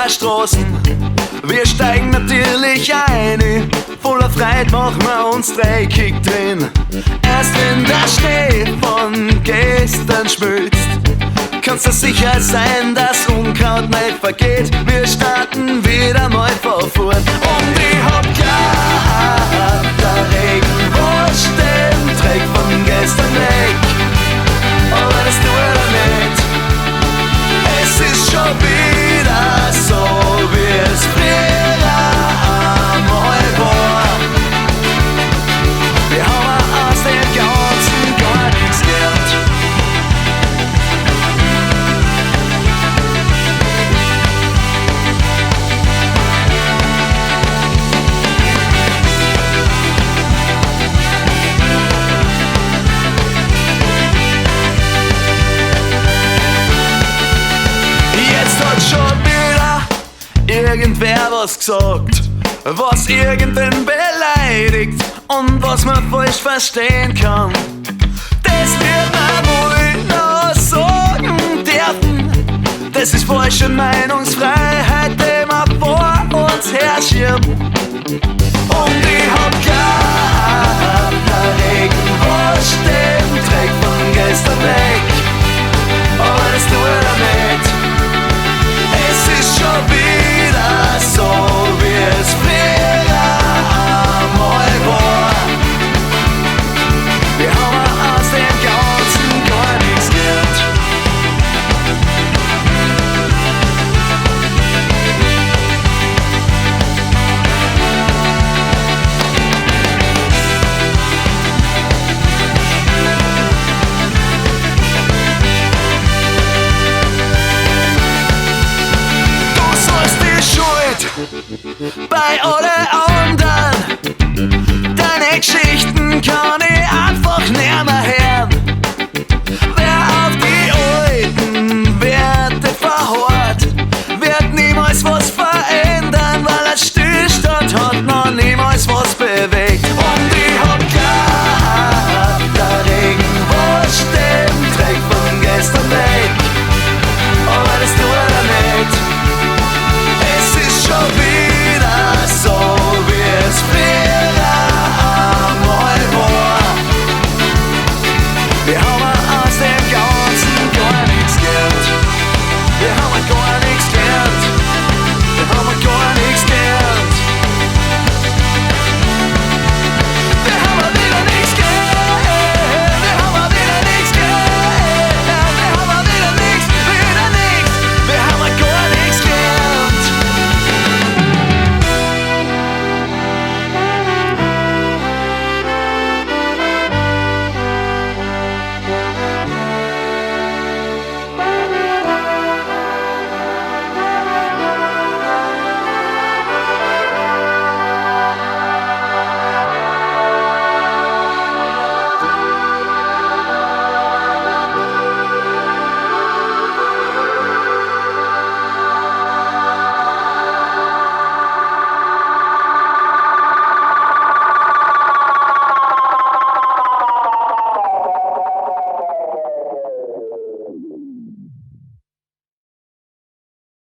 unserer Straßen. Wir steigen natürlich ein, voller Freude machen wir uns dreckig drin. Erst wenn der Schnee von gestern schmilzt, kannst du sicher sein, dass Unkraut nicht vergeht. Wir starten wieder mal von vorn. Und ich hab klar, der Regen wascht den Dreck von gestern weg. Aber das tut er nicht. Es ist schon wieder so, wie es früher einmal war. Wir haben aus dem Ganzen gar nichts gelernt. Jetzt hat schon wieder irgendwer was gesagt, was irgendwen beleidigt und was man falsch verstehen kann. Das wird man wohl noch sagen dürfen. Das ist falsche Meinungsfreiheit, die wir vor uns herrschieben. Und